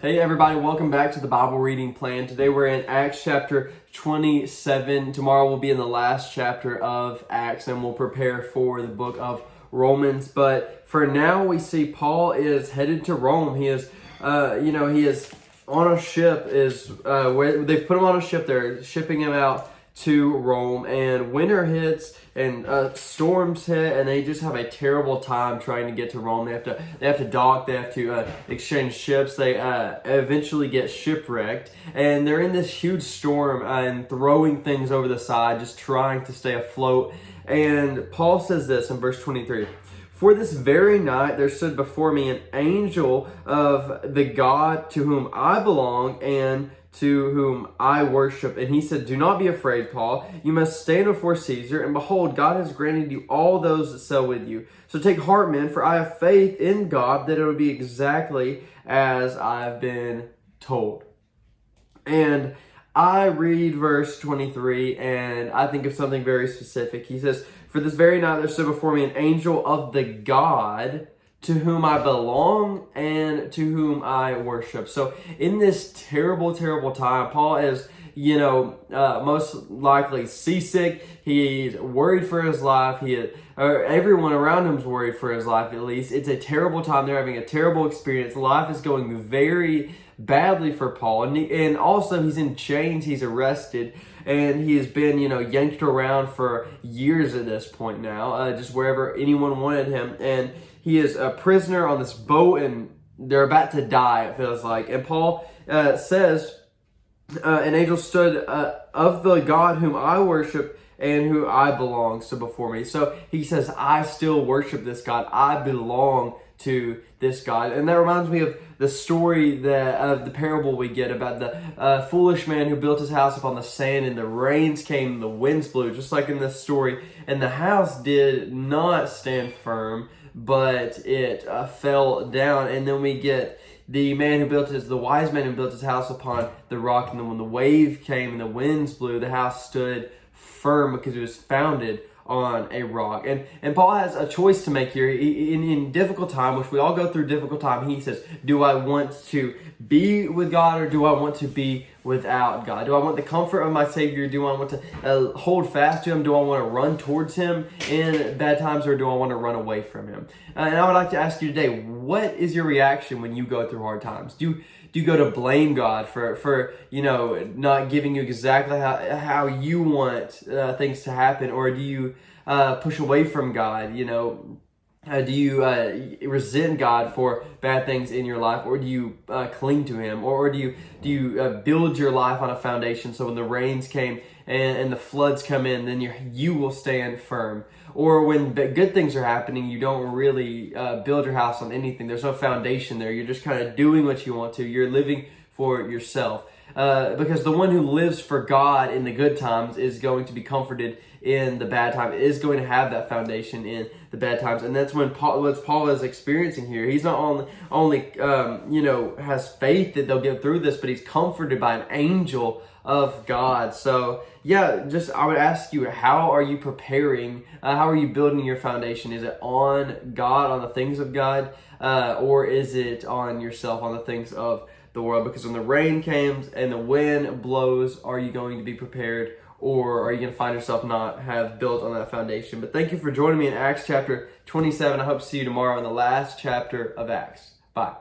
Hey everybody, welcome back to the Bible reading plan. Today we're in Acts chapter 27. Tomorrow we'll be in the last chapter of Acts and we'll prepare for the book of Romans. But for now we see Paul is headed to Rome. He is on a ship, where they've put him on a ship. They're shipping him out to Rome, and winter hits and storms hit, and they just have a terrible time trying to get to Rome. They have to dock. They have to exchange ships. They eventually get shipwrecked, and they're in this huge storm and throwing things over the side, just trying to stay afloat. And Paul says this in verse 23. For this very night there stood before me an angel of the God to whom I belong and to whom I worship. And he said, do not be afraid, Paul. You must stand before Caesar, and behold, God has granted you all those that sail with you. So take heart, men, for I have faith in God that it will be exactly as I've been told. And I read verse 23 and I think of something very specific. He says, for this very night there stood before me an angel of the God to whom I belong and to whom I worship. So in this terrible, terrible time, Paul is, most likely seasick. He's worried for his life. Everyone around him is worried for his life, at least. It's a terrible time. They're having a terrible experience. Life is going very badly for Paul. And also he's in chains. He's arrested. And he has been, yanked around for years at this point now, just wherever anyone wanted him. And he is a prisoner on this boat, and they're about to die, it feels like. And Paul says, an angel stood of the God whom I worship and who I belong, so before me. So he says, I still worship this God. I belong to this God. And that reminds me of the story of the parable we get about the foolish man who built his house upon the sand, and the rains came and the winds blew, just like in this story. And the house did not stand firm, but it fell down. And then we get the wise man who built his house upon the rock. And then when the wave came and the winds blew, the house stood firm because it was founded on a rock. And Paul has a choice to make here in difficult time, which we all go through difficult time. He says, do I want to be with God, or do I want to be without God? Do I want the comfort of my Savior? Do I want to hold fast to Him? Do I want to run towards Him in bad times, or do I want to run away from Him? And I would like to ask you today, what is your reaction when you go through hard times? Do you go to blame God for not giving you exactly how you want things to happen, or do you push away from God? Do you resent God for bad things in your life, or do you cling to Him, or do you build your life on a foundation so when the rains came and the floods come in, then you will stand firm? Or when good things are happening, you don't really build your house on anything. There's no foundation there. You're just kind of doing what you want to. You're living for yourself. Because the one who lives for God in the good times is going to be comforted in the bad time, is going to have that foundation in the bad times. And that's what Paul is experiencing here. He's not only has faith that they'll get through this, but he's comforted by an angel of God. So I would ask you, how are you preparing? How are you building your foundation? Is it on God, on the things of God, or is it on yourself, on the things of the world? Because when the rain comes and the wind blows, are you going to be prepared, or are you going to find yourself not have built on that foundation? But thank you for joining me in Acts chapter 27. I hope to see you tomorrow in the last chapter of Acts. Bye.